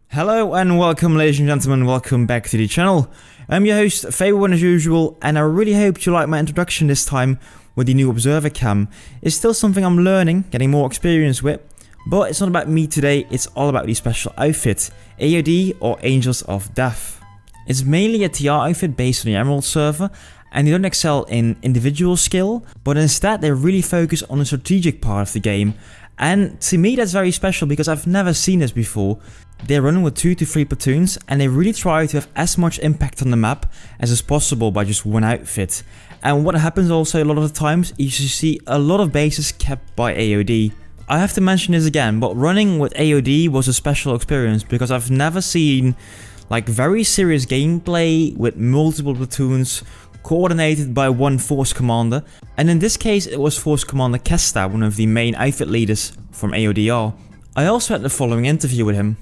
Hello and welcome, ladies and gentlemen, welcome back to the channel. I'm your host, Fable1 as usual, and I really hope you like my introduction this time with the new Observer Cam. It's still something I'm learning, getting more experience with, but it's not about me today, it's all about the special outfit, AOD or Angels of Death. It's mainly a TR outfit based on the Emerald server, and they don't excel in individual skill, but instead they really focus on the strategic part of the game. And to me that's very special because I've never seen this before. They're running with 2 to 3 platoons and they really try to have as much impact on the map as is possible by just one outfit. And what happens also a lot of the times is you see a lot of bases kept by AOD. I have to mention this again, but running with AOD was a special experience because I've never seen like very serious gameplay with multiple platoons coordinated by one force commander, and in this case it was Force Commander Kesta, one of the main outfit leaders from AODR. I also had the following interview with him.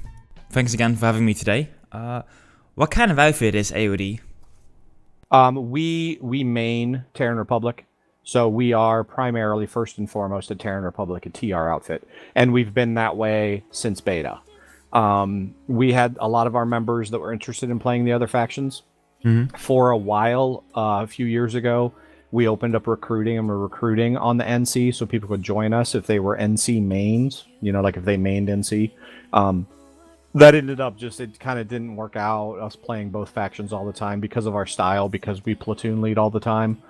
Thanks again for having me today. What kind of outfit is AOD? We main Terran Republic, so we are primarily first and foremost a Terran Republic, a TR outfit, and we've been that way since beta. We had a lot of our members that were interested in playing the other factions. For a while, a few years ago, we opened up recruiting, and we're recruiting on the NC so people could join us if they were NC mains, you know, like if they mained NC. That ended up just, it kind of didn't work out, us playing both factions all the time because of our style, because we platoon lead all the time.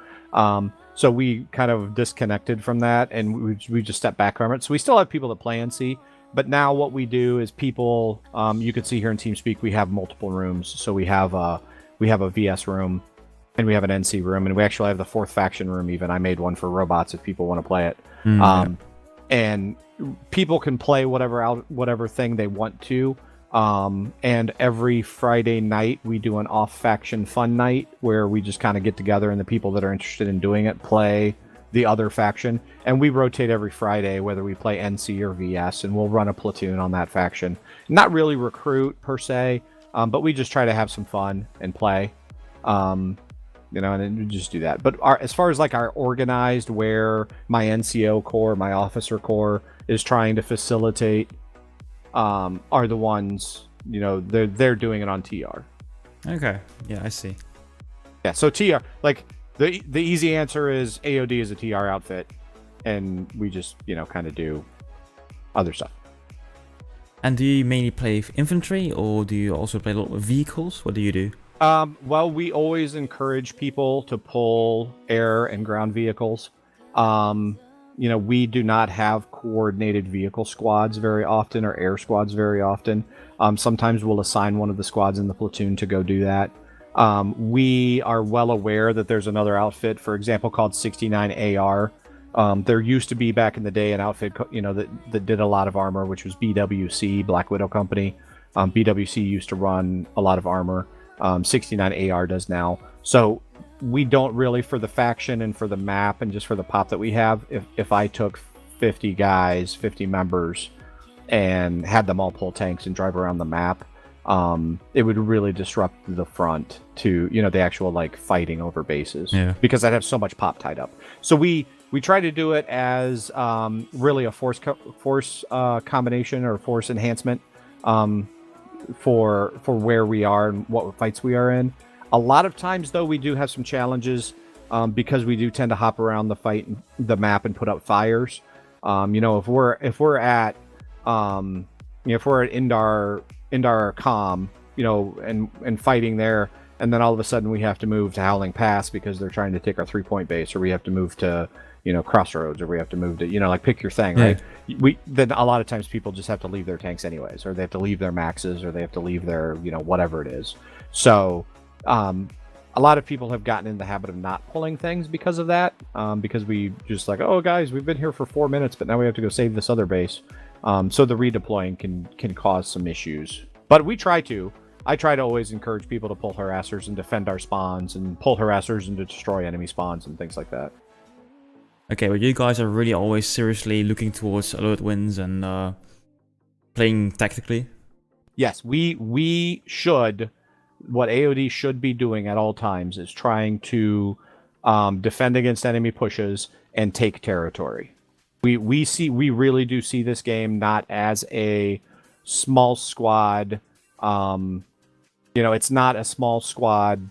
So we kind of disconnected from that, and we just stepped back from it. So we still have people that play NC, but now what we do is people, you can see here in TeamSpeak, we have multiple rooms. So we have a VS room, and we have an NC room, and we actually have the 4th faction room even. I made one for robots if people want to play it. And people can play whatever thing they want to. And every Friday night we do an off-faction fun night where we just kind of get together and the people that are interested in doing it play the other faction. And we rotate every Friday whether we play NC or VS, and we'll run a platoon on that faction. Not really recruit per se, but we just try to have some fun and play, you know, and then we just do that. But as far as like our organized, where my NCO corps, my officer corps is trying to facilitate, are the ones, you know, they're doing it on TR. Okay, yeah, I see. Yeah, so TR, like the easy answer is AOD is a TR outfit, and we just, you know, kind of do other stuff. And do you mainly play infantry, or do you also play a lot of vehicles? What do you do? Well, we always encourage people to pull air and ground vehicles. You know, we do not have coordinated vehicle squads very often, or air squads very often. Sometimes we'll assign one of the squads in the platoon to go do that. We are well aware that there's another outfit, for example, called 69 AR. There used to be back in the day an outfit, you know, that did a lot of armor, which was BWC, Black Widow Company. BWC used to run a lot of armor. 69 AR does now. So we don't really, for the faction and for the map and just for the pop that we have, if I took 50 guys, 50 members, and had them all pull tanks and drive around the map, it would really disrupt the front to, you know, the actual like fighting over bases. Yeah. Because I'd have so much pop tied up. So we try to do it as really a force combination or force enhancement for where we are and what fights we are in. A lot of times, though, we do have some challenges because we do tend to hop around the map and put up fires. You know, if we're at Indar Com, you know, and fighting there, and then all of a sudden we have to move to Howling Pass because they're trying to take our 3-point base, or we have to move to, you know, Crossroads, or we have to move to, you know, like pick your thing, right? Then a lot of times people just have to leave their tanks anyways, or they have to leave their maxes, or they have to leave their, you know, whatever it is. So a lot of people have gotten in the habit of not pulling things because of that, because we just like, oh guys, we've been here for 4 minutes, but now we have to go save this other base. So the redeploying can cause some issues, but I try to always encourage people to pull harassers and defend our spawns, and pull harassers and to destroy enemy spawns and things like that. Okay, well, you guys are really always seriously looking towards alert wins and playing tactically. Yes, we should. What AOD should be doing at all times is trying to defend against enemy pushes, and take territory. We really do see this game not as a small squad. It's not a small squad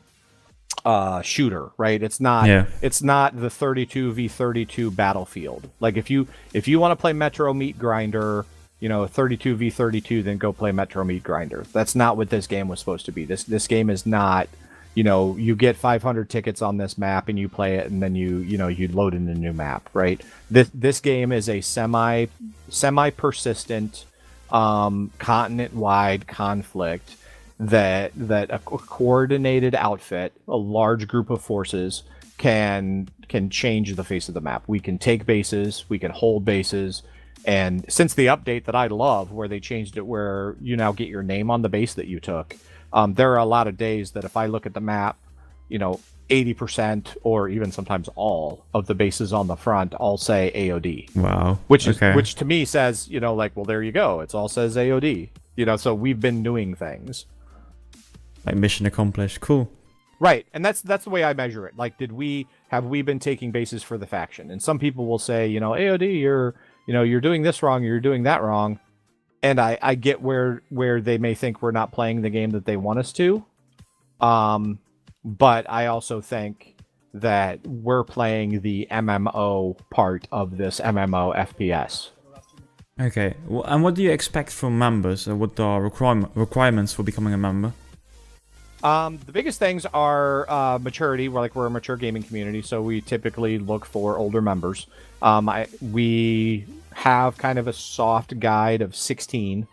shooter, right? It's not. Yeah. It's not the 32v32 battlefield. Like if you want to play Metro Meat Grinder, 32v32, then go play Metro Meat Grinder. That's not what this game was supposed to be. This game is not. You get 500 tickets on this map and you play it, and then you load in a new map, right? This game is a semi persistent continent-wide conflict that a coordinated outfit, a large group of forces, can change the face of the map. We can take bases, we can hold bases, and since the update that I love, where they changed it where you now get your name on the base that you took, there are a lot of days that if I look at the map, 80% or even sometimes all of the bases on the front all say AOD. Wow. Which to me says, well, there you go. It all says AOD. So we've been doing things. Like mission accomplished. Cool. Right. And that's the way I measure it. Like, have we been taking bases for the faction? And some people will say, AOD, you're doing this wrong, you're doing that wrong. And I get where they may think we're not playing the game that they want us to. But I also think that we're playing the MMO part of this MMO FPS. Okay. Well, and what do you expect from members? What are requirements for becoming a member? The biggest things are maturity. We're a mature gaming community, so we typically look for older members. We have kind of a soft guide of 16,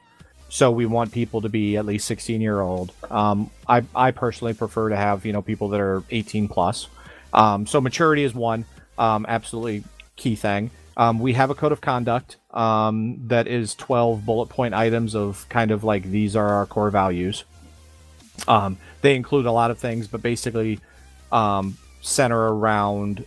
so we want people to be at least 16-year-old. I personally prefer to have people that are 18 plus. So maturity is one absolutely key thing. We have a code of conduct that is 12 bullet point items of kind of like these are our core values. They include a lot of things, but basically center around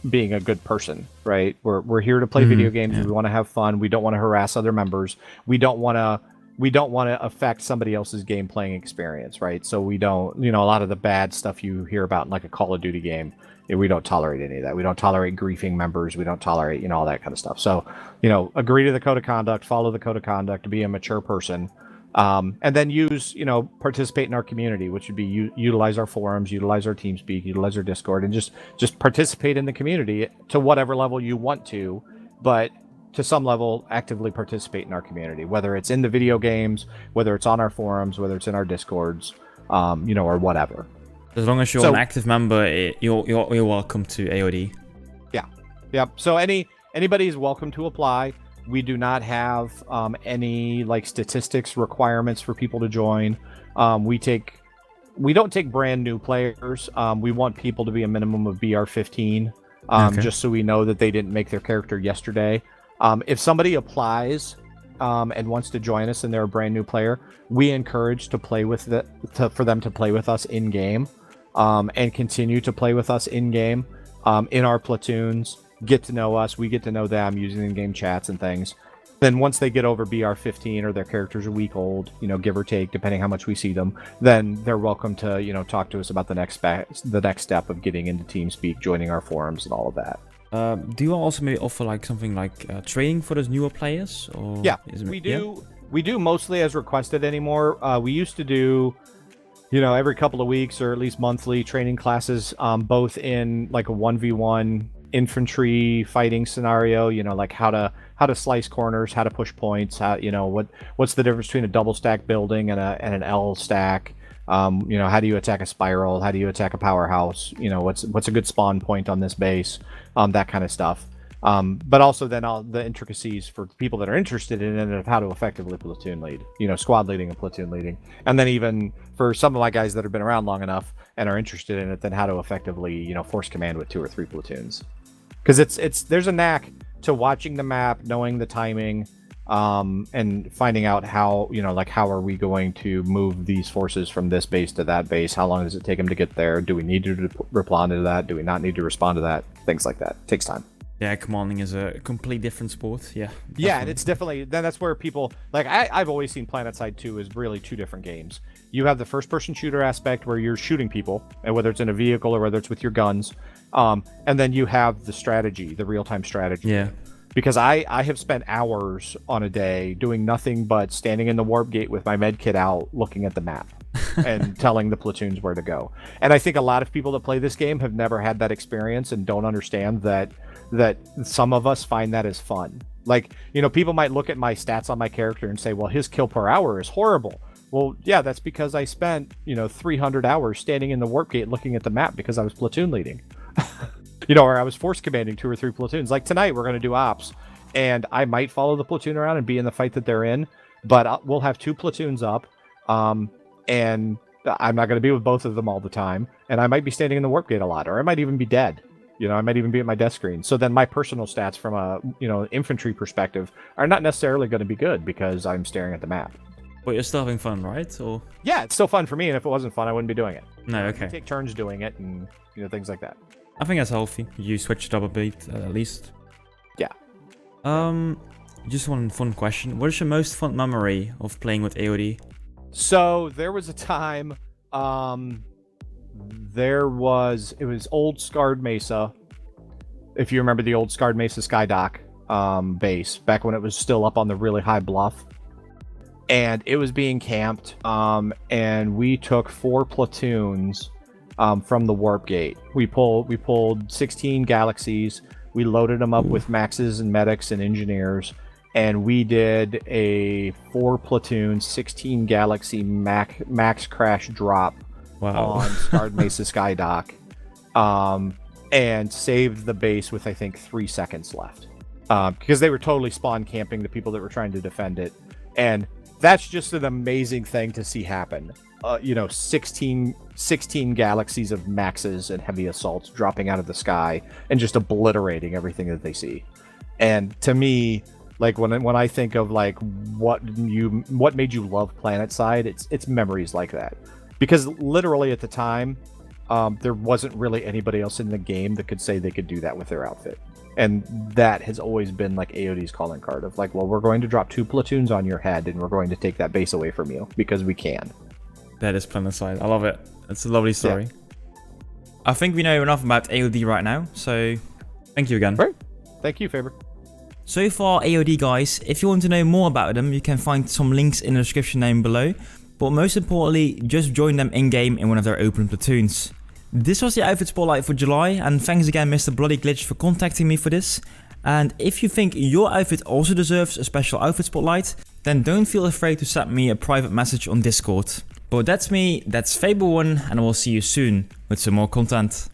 being a good person, right? We're here to play video games. Yeah. We want to have fun. We don't want to harass other members. We don't want to affect somebody else's game playing experience, right? So we don't, a lot of the bad stuff you hear about in like a Call of Duty game, we don't tolerate any of that. We don't tolerate griefing members. We don't tolerate, all that kind of stuff. So, agree to the code of conduct, follow the code of conduct, be a mature person. And then participate in our community, which would be utilize our forums, utilize our TeamSpeak, utilize our Discord, and just participate in the community to whatever level you want to, but to some level actively participate in our community, whether it's in the video games, whether it's on our forums, whether it's in our Discords, or whatever. As long as you're an active member, you're welcome to AOD. Yeah. Yep. So anybody is welcome to apply. We do not have any statistics requirements for people to join. We don't take brand new players. We want people to be a minimum of BR15, just so we know that they didn't make their character yesterday. If somebody applies and wants to join us and they're a brand new player, we encourage for them to play with us in game, and continue to play with us in game, in our platoons. Get to know us, we get to know them using in-game chats and things. Then once they get over BR15 or their character's a week old, give or take, depending how much we see them, then they're welcome to, talk to us about the next step of getting into TeamSpeak, joining our forums and all of that. Do you also maybe offer something like training for those newer players? Or yeah, we do. Yeah? We do mostly as requested anymore. We used to do, every couple of weeks or at least monthly training classes, both in a 1v1 infantry fighting scenario, how to slice corners, how to push points, how what's the difference between a double stack building and an L stack, how do you attack a spiral, how do you attack a powerhouse, what's a good spawn point on this base, that kind of stuff. But also then all the intricacies for people that are interested in it of how to effectively platoon lead, squad leading and platoon leading. And then even for some of my guys that have been around long enough and are interested in it, then how to effectively, force command with 2 or 3 platoons. Because there's a knack to watching the map, knowing the timing, and finding out how, how are we going to move these forces from this base to that base? How long does it take them to get there? Do we need to respond to that? Do we not need to respond to that? Things like that. It takes time. Yeah, commanding is a complete different sport. Yeah. Yeah, and it's definitely then that's where people like I've always seen PlanetSide 2 as really two different games. You have the first-person shooter aspect where you're shooting people, and whether it's in a vehicle or whether it's with your guns, and then you have the strategy, the real-time strategy. Yeah. Because I have spent hours on a day doing nothing but standing in the warp gate with my med kit out, looking at the map and telling the platoons where to go. And I think a lot of people that play this game have never had that experience and don't understand that some of us find that as fun. Like, you know, people might look at my stats on my character and say, well, his kill per hour is horrible. Well, yeah, that's because I spent, 300 hours standing in the warp gate looking at the map because I was platoon leading. Or I was force commanding 2 or 3 platoons. Like tonight, we're going to do ops, and I might follow the platoon around and be in the fight that they're in, but we'll have 2 platoons up, and I'm not going to be with both of them all the time, and I might be standing in the warp gate a lot, or I might even be dead. I might even be at my desk screen. So then my personal stats from a, infantry perspective are not necessarily going to be good because I'm staring at the map. But you're still having fun, right? Or yeah, it's still fun for me, and if it wasn't fun, I wouldn't be doing it. no, okay. I take turns doing it, and things like that. I think that's healthy. You switch it up a bit, at least. Yeah. Just one fun question. What is your most fun memory of playing with AOD? So there was a time, it was old Scarred Mesa. If you remember the old Scarred Mesa Skydock base, back when it was still up on the really high bluff. And it was being camped, and we took 4 platoons from the warp gate. We pulled 16 galaxies. We loaded them up with maxes and medics and engineers, and we did a 4 platoon, 16 galaxy max crash drop on Scarred Mesa Skydock, and saved the base with I think 3 seconds left, because they were totally spawn camping the people that were trying to defend it, and that's just an amazing thing to see happen. 16 galaxies of maxes and heavy assaults dropping out of the sky and just obliterating everything that they see. And to me, like when I think of like what made you love PlanetSide, it's memories like that. Because literally at the time, there wasn't really anybody else in the game that could say they could do that with their outfit. And that has always been like AOD's calling card of like, well, we're going to drop 2 platoons on your head and we're going to take that base away from you because we can. That is PlanetSide. I love it. It's a lovely story. Yeah. I think we know enough about AOD right now, so thank you again. Right. Thank you, Faber. So far, AOD guys, if you want to know more about them, you can find some links in the description down below. But most importantly, just join them in-game in one of their open platoons. This was the outfit spotlight for July, and thanks again Mr. Bloody Glitch for contacting me for this. And if you think your outfit also deserves a special outfit spotlight, then don't feel afraid to send me a private message on Discord. But that's me, that's Fable1, and I will see you soon with some more content.